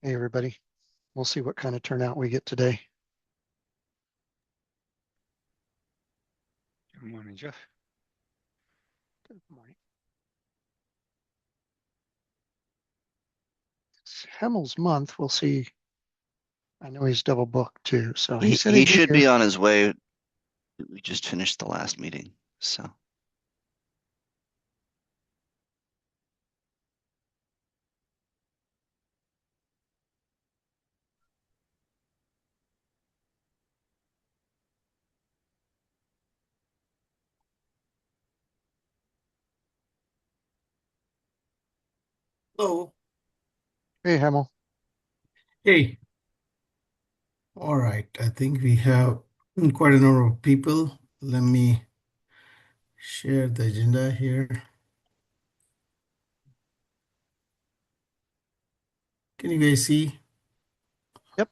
Hey, everybody. We'll see what kind of turnout we get today. Good morning, Jeff. Good morning. It's Hemmel's month. We'll see. I know he's double booked too, so he said He he'd be should here. be on his way. We just finished the last meeting, so. Hello. Hey, Hemmel. Hey. All right. I think we have quite a number of people. Let me share the agenda here. Can you guys see? Yep.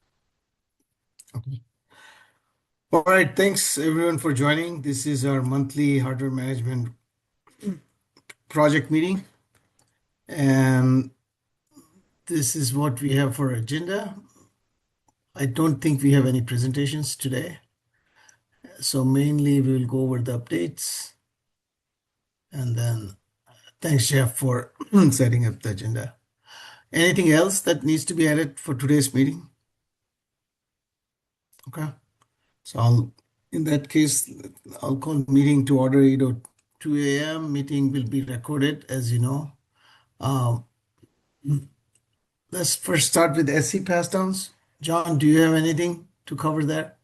Okay. All right. Thanks everyone for joining. This is our monthly hardware management project meeting. And this is what we have for agenda. I don't think we have any presentations today. So mainly we will go over the updates. And then thanks, Jeff, for setting up the agenda. Anything else that needs to be added for today's meeting? Okay. So in that case, I'll call meeting to order 8:02 a.m. Meeting will be recorded, as you know. Um, let's first start with SC pass downs. John, do you have anything to cover there?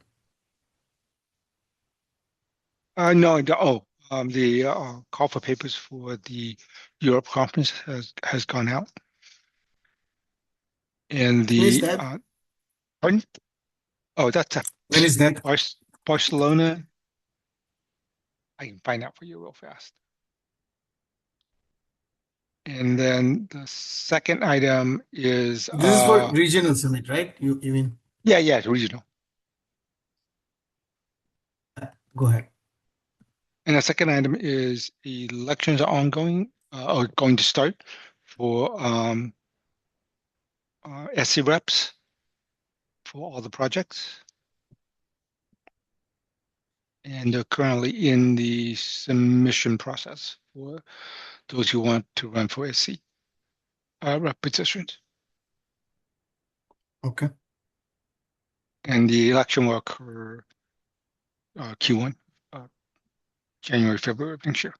No, the call for papers for the Europe conference has gone out, and When is the that? pardon? Oh, that's When is that? Barcelona. I can find out for you real fast. And then the second item is This is for regional summit, right? You mean? yeah, it's regional. Go ahead. And the second item is elections are ongoing or going to start for SC reps for all the projects. And they're currently in the submission process for those who want to run for SC rep positions. Okay. And the election will occur Q1, January, February of next year.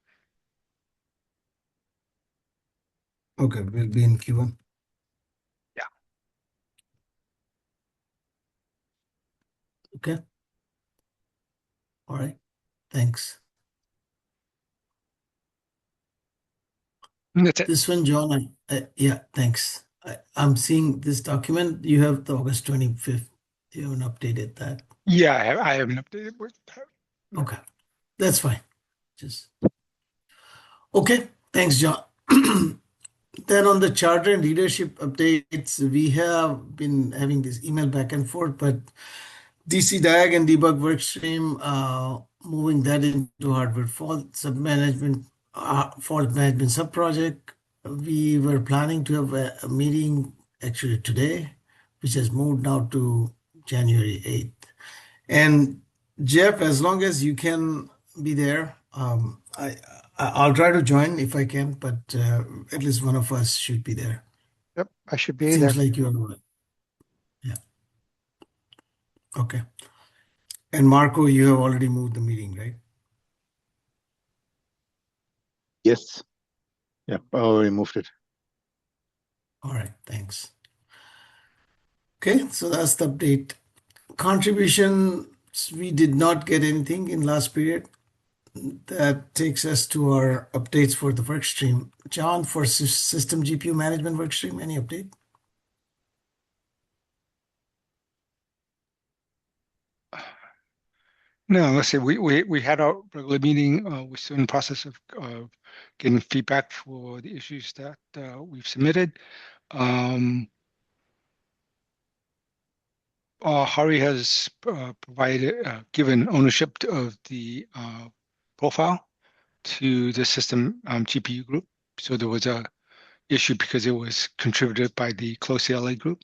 Okay, we'll be in Q1. Yeah. Okay. All right. Thanks. And that's it. This one, John, yeah, thanks. I'm seeing this document. You have the August 25th. You haven't updated that. Yeah, I haven't updated with that. Okay, that's fine. Just okay. Thanks, John. Then on the charter and leadership updates, we have been having this email back and forth, but DC Diag and debug workstream, moving that into hardware fault management subproject. We were planning to have a meeting actually today, which has moved now to January 8th. And Jeff, as long as you can be there, I'll try to join if I can, but at least one of us should be there. Yep, I should be there. Seems like you're, yeah. Okay. And Marco, you have already moved the meeting, right? Yes. Yeah, I already moved it. All right, thanks. Okay, so that's the update. Contributions, we did not get anything in last period. That takes us to our updates for the work stream. John, for system GPU management work stream, any update? No, let's see. We had our regular meeting. We're still in the process of getting feedback for the issues that we've submitted. Hari has provided given ownership of the profile to the system GPU group. So there was a issue because it was contributed by the Close CLA group.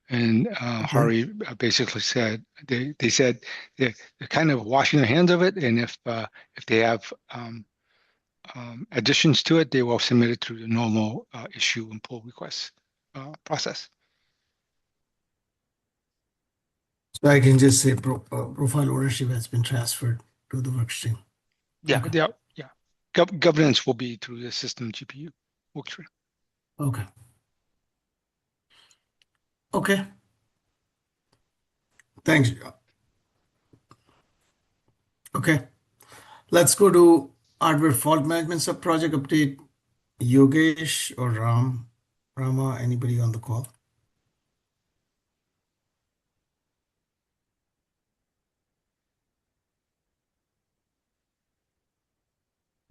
And Hari basically said they said they're kind of washing their hands of it, and if they have additions to it, they will submit it through the normal issue and pull request process. So I can just say profile ownership has been transferred to the workstream. Yeah, Okay. yeah. Governance will be through the system GPU workstream. Okay. Okay. Thanks. Okay. Let's go to hardware fault management sub-project update. Yogesh or Rama, anybody on the call?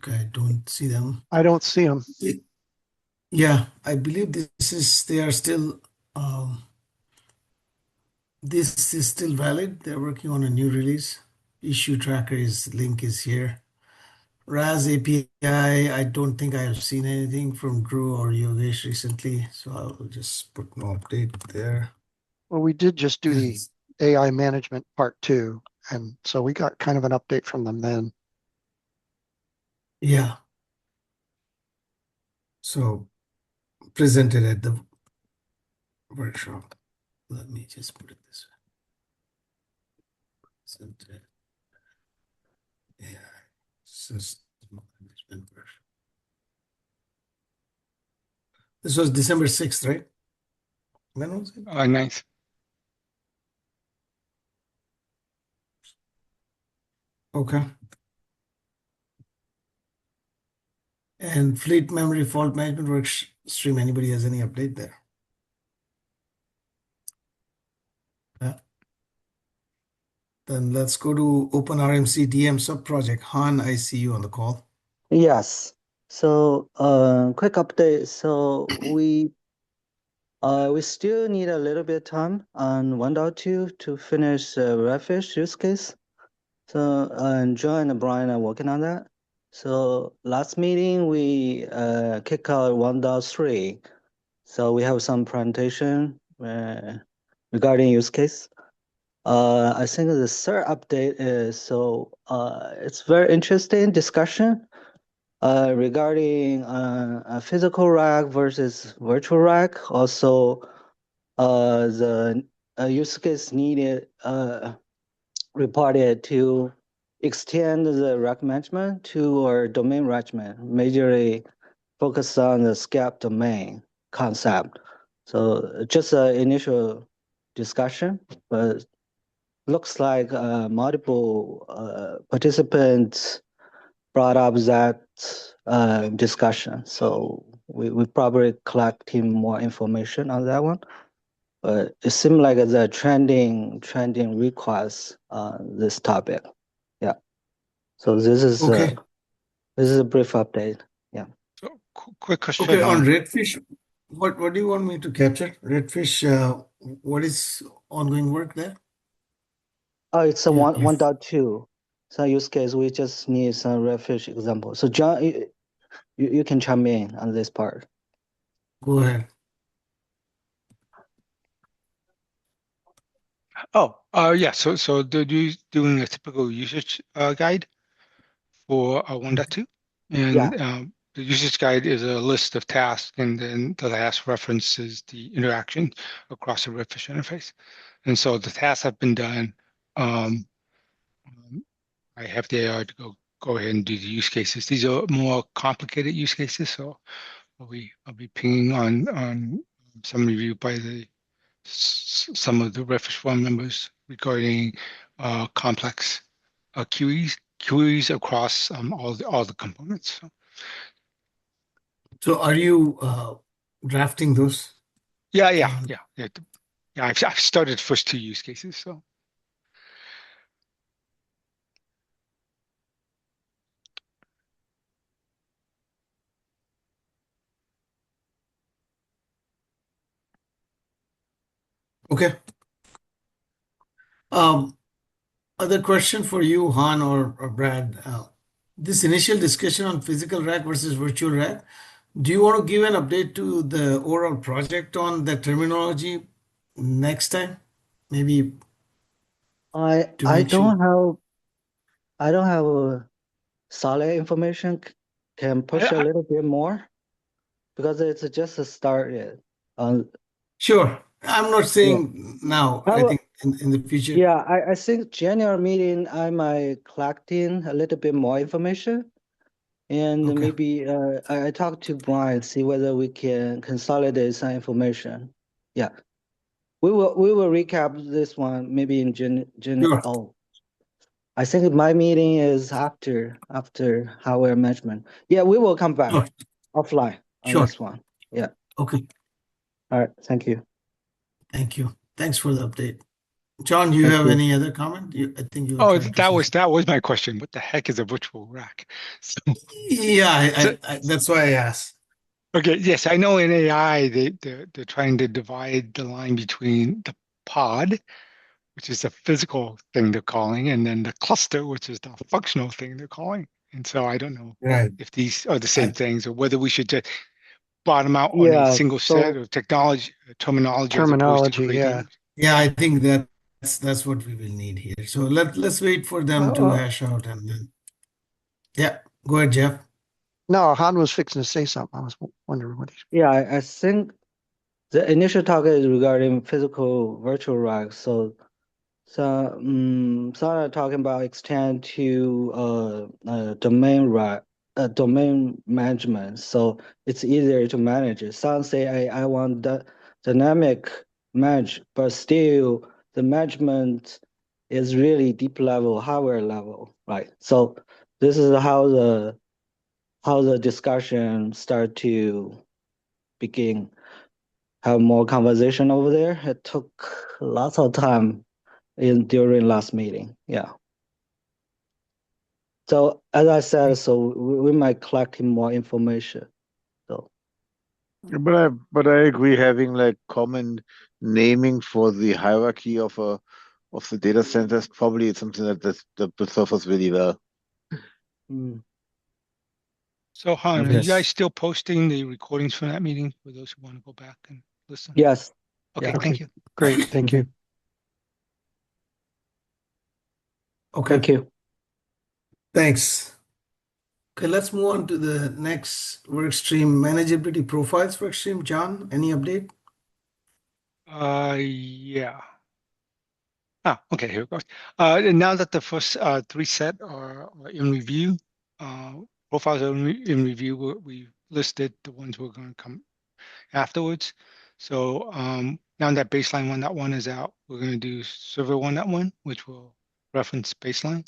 Okay, I don't see them. I don't see them. Yeah, I believe they are still, this is still valid. They're working on a new release. Issue tracker link is here. RAS API, I don't think I have seen anything from Drew or Yogesh recently, so I'll just put no update there. Well, we did just do the Yes. AI management part 2, and so we got kind of an update from them then. Yeah. So presented at the workshop. Let me just put it this way. Presented AI system management workshop. This was December 6th, right? When was it? Nice. Okay. And fleet memory fault management work stream. Anybody has any update there? Yeah. Then let's go to OpenRMC DM sub-project. Han, I see you on the call. Yes. So, quick update. So we still need a little bit of time on 1.2 to finish Redfish use case. So, John and Brian are working on that. So last meeting we kick out 1.3. So we have some presentation regarding use case. I think the third update is it's very interesting discussion regarding a physical rack versus virtual rack. Also, the use case needed reported to extend the rack management to our domain management, majorly focus on the SCAP domain concept. So just an initial discussion, but looks like multiple participants brought up that discussion. So we probably collecting more information on that one. But it seemed like the trending request this topic. Yeah. So this is Okay. a brief update. Yeah. So quick question. Okay, on Redfish, what do you want me to capture? Redfish, what is ongoing work there? Oh, it's a Yeah, 1.2. So use case we just need some Redfish example. So John, you can chime in on this part. Go ahead. Yeah. So they're doing a typical usage guide for 1.2, and Yeah. the usage guide is a list of tasks, and then the last reference is the interaction across the Redfish interface. And so the tasks have been done. I have the AI to go ahead and do the use cases. These are more complicated use cases, so I'll be pinging on some review by some of the Redfish forum members regarding complex queries across all the components. So are you drafting those? Yeah. I've started first 2 use cases. So Okay. Other question for you, Han or Brad. This initial discussion on physical rack versus virtual rack, Do you want to give an update to the overall project on the terminology next time? Maybe I to I make sure. don't have a solid information. Can push a I- little bit more because it's just a start yet. Sure. I'm not Yeah. saying now. I I will, think in the future. yeah, I think January meeting I might collect in a little bit more information and Okay. maybe I talk to Brian, see whether we can consolidate some information. Yeah. We will recap this one maybe in Sure. I think my meeting is after hardware management. Yeah, we will come back Sure. offline on Sure. this one. Yeah. Okay. All right. Thank you. Thank you. Thanks for the update. John, you Thank have you. any other comment? I think you were Oh, trying to say something. that was my question. What the heck is a virtual rack? So, Yeah, so that's why I asked. okay, yes, I know in AI they're trying to divide the line between the pod, which is the physical thing they're calling, and then the cluster, which is the functional thing they're calling. And so I don't know Right. if these are the same I, things or whether we should just bottom out on a Yeah. single set So of technology terminology as opposed to Terminology, yeah. creating. yeah, I think that's what we will need here. So let's wait for them to Uh, hash out and then yeah, go ahead, Jeff. no, Han was fixing to say something. I was wondering what he's. yeah, I think the initial target is regarding physical virtual racks. So some are talking about extend to domain management. So it's easier to manage it. Some say I want the dynamic manage, but still the management is really deep level, hardware level, right? So this is how the discussion start to begin. Have more conversation over there. It took lots of time during last meeting. Yeah. So as I said, so we might collect more information. So But I agree having like common naming for the hierarchy of the data center is probably something that will serve us really well. mm, So, Han, are okay. you guys still posting the recordings from that meeting for those who want to go back and listen? Yes. Okay, Yeah. thank you. Great, thank you. Okay, Thank you. thanks. Okay, let's move on to the next work stream, manageability profiles work stream. John, any update? Yeah. Okay, here it goes. And now that the first three set are in review, profiles are in review, we listed the ones we're going to come afterwards. So now that baseline 1.1 is out, we're going to do server 1.1, which will reference baseline.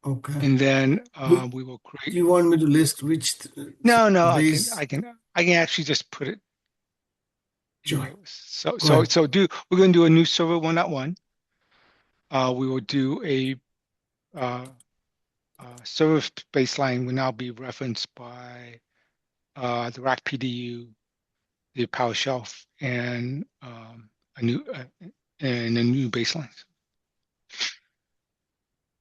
Okay. And then Do we will create. you want me to list which No, base? I can actually just put it. Sure. So Go ahead. we're going to do a new server 1.1. We will do a server baseline will now be referenced by the rack PDU, the PowerShelf, and a new baseline.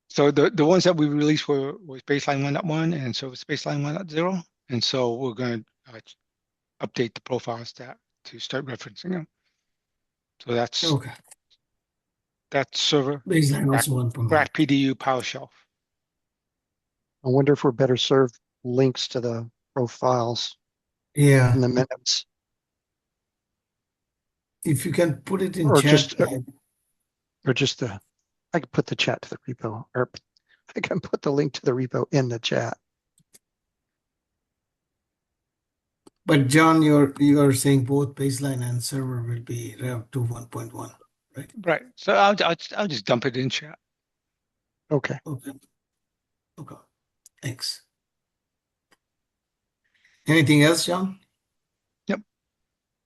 So the ones that we released was baseline 1.1 and service baseline 1.0, and so we're going to update the profiles to start referencing them. So that's Okay. server Baseline rack, also 1.1. rack PDU PowerShelf. I wonder if we're better served links to the profiles Yeah. in the minutes, If you can put it in or chat. just I could put the chat to the repo, or I can put the link to the repo in the chat. But John, you're saying both baseline and server will be Rev 2 1.1, right? Right. So I'll just dump it in chat. Okay. Okay. Okay. Thanks. Anything else, John? Yep.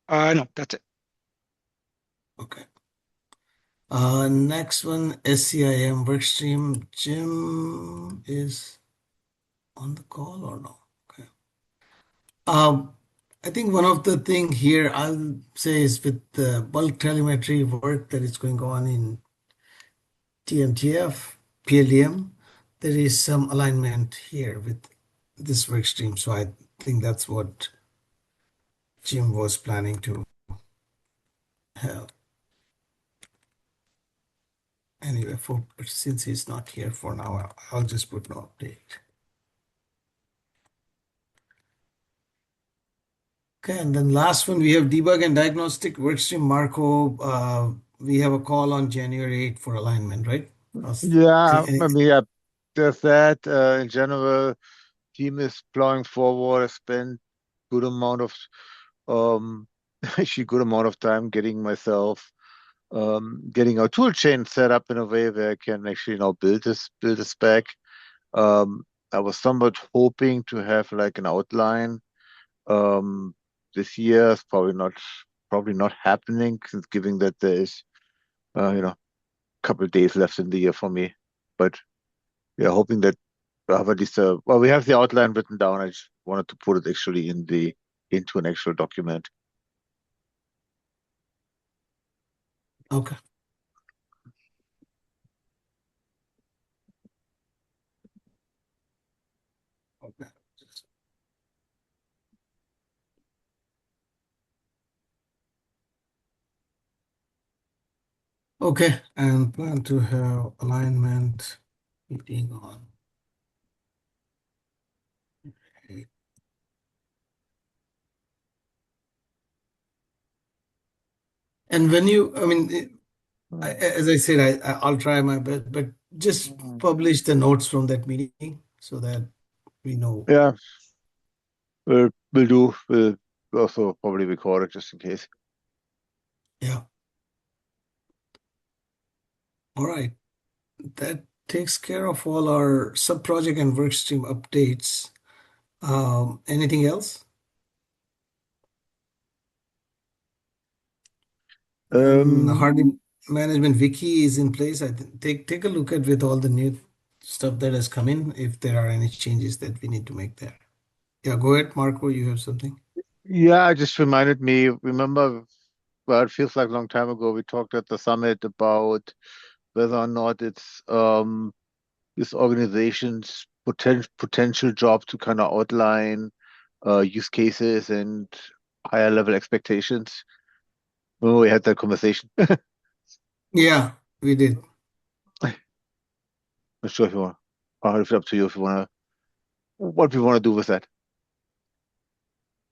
No, that's it. Okay. Next one, SCIM workstream. Jim is on the call or no? Okay. I think one of the thing here I'll say is with the bulk telemetry work that is going on in TMTF, PLDM, there is some alignment here with this work stream. So I think that's what Jim was planning to have. Anyway, since he's not here for now, I'll just put no update. Okay, and then last one, we have debug and diagnostic workstream. Marco, we have a call on January 8th for alignment, right? Yeah, Any- I mean, yeah, there's that. In general, team is plowing forward. I spent good amount of actually good amount of time getting myself getting our tool chain set up in a way where I can actually now build this spec. I was somewhat hoping to have like an outline this year. It's probably not happening, given that there is a couple of days left in the year for me. But we are hoping that we have at least well, we have the outline written down. I just wanted to put it actually into an actual document. Okay. Okay. Okay, and plan to have alignment meeting on. And when you, I mean, as I said, I'll try my best, but just publish the notes from that meeting so that we know. Yeah, we'll do. We'll also probably record it just in case. Yeah. All right. That takes care of all our sub-project and workstream updates. Anything else? Hardy management wiki is in place. I think take a look at with all the new stuff that has come in, if there are any changes that we need to make there. Yeah, go ahead, Marco. You have something? Yeah, it just reminded me. Remember, well, it feels like a long time ago. We talked at the summit about whether or not it's this organization's potential job to kind of outline use cases and higher level expectations. Remember we had that conversation. Yeah, we did. I'm sure if you want, I'll leave it up to you if you want to, what we want to do with that.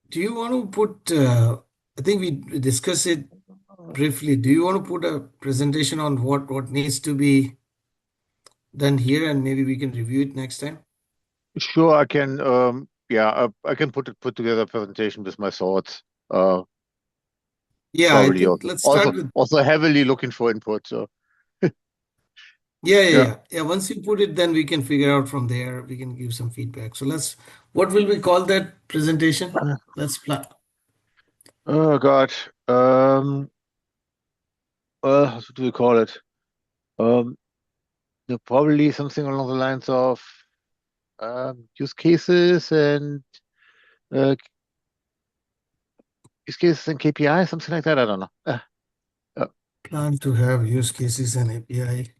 Do you want to put, I think we discussed it briefly. Do you want to put a presentation on what needs to be done here, and maybe we can review it next time? Sure, I can. I can put together a presentation with my thoughts. Yeah, I Probably think let's start with. also heavily looking for input. So Yeah. Once you put it, then we can figure out from there. We can give some feedback. So what will we call that presentation? Let's plan. oh God, what do we call it? Probably something along the lines of use cases and uh, use cases and KPI, something like that. I don't know. Plan to have use cases and API.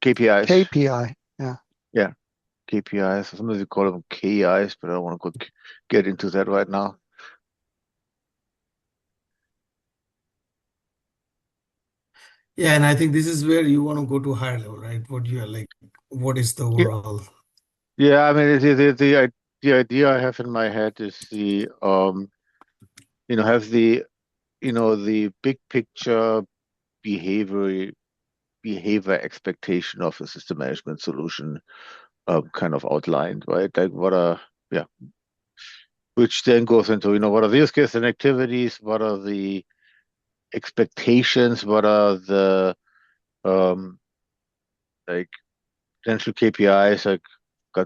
KPIs. KPI. Yeah. Yeah, KPIs. Sometimes we call them KIs, but I don't want to get into that right now. Yeah, and I think this is where you want to go to higher level, right? What you are like, what is the overall? Yeah, I mean the idea I have in my head is have the the big picture behavior expectation of a system management solution kind of outlined, right? Like which then goes into, what are the use cases and activities, what are the expectations, what are the like potential KPIs, like I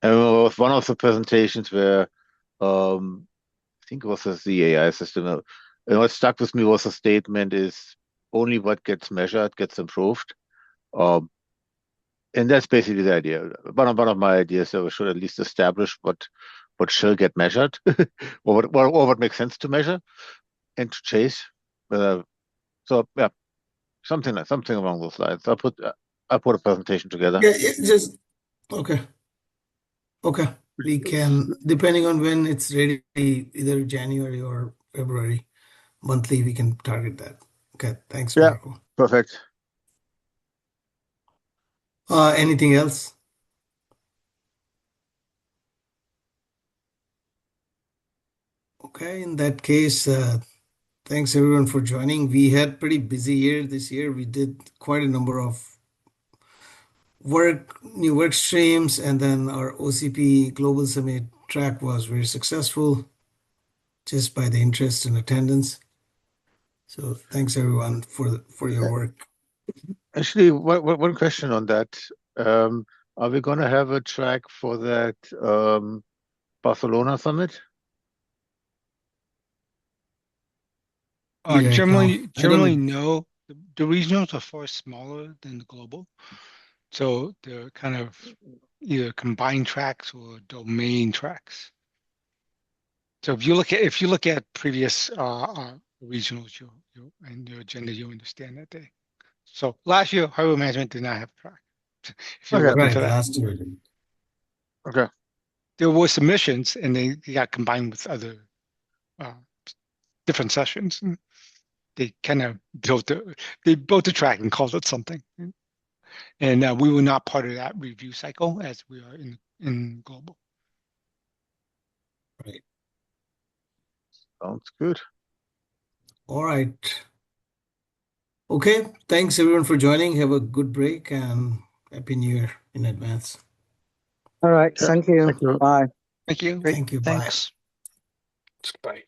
remember with one of the presentations where I think it was the AI system. And what stuck with me was a statement is only what gets measured gets improved. And that's basically the idea. One of my ideas that we should at least establish what shall get measured or what makes sense to measure and to chase. So yeah, something along those lines. I put a presentation together. Yeah, just okay. we can, depending on when it's ready, either January or February, monthly, we can target that. Okay, thanks, Yeah. Marco. Perfect. Anything else? Okay, in that case, thanks everyone for joining. We had pretty busy year this year. We did quite a number of new work streams, and then our OCP Global Summit track was very successful just by the interest and attendance. So thanks everyone for your work. Actually, one question on that. Are we gonna have a track for that Barcelona summit? Yeah, Generally, I don't- no. The regionals are far smaller than the global, so they're kind of either combined tracks or domain tracks. So if you look at previous regionals, you and your agenda, you understand that they. So last year, harbor management did not have a track. If you're Okay. looking Right, for that, last year. Okay. there were submissions, and they got combined with other different sessions. And they kind of built the track and called it something. And we were not part of that review cycle as we are in global. Sounds good. All right. Okay, thanks everyone for joining. Have a good break and Happy New Year in advance. All right. Yeah, Thank you. thank you. Bye. Thank you. Great, Thank you. Bye. thanks. Bye.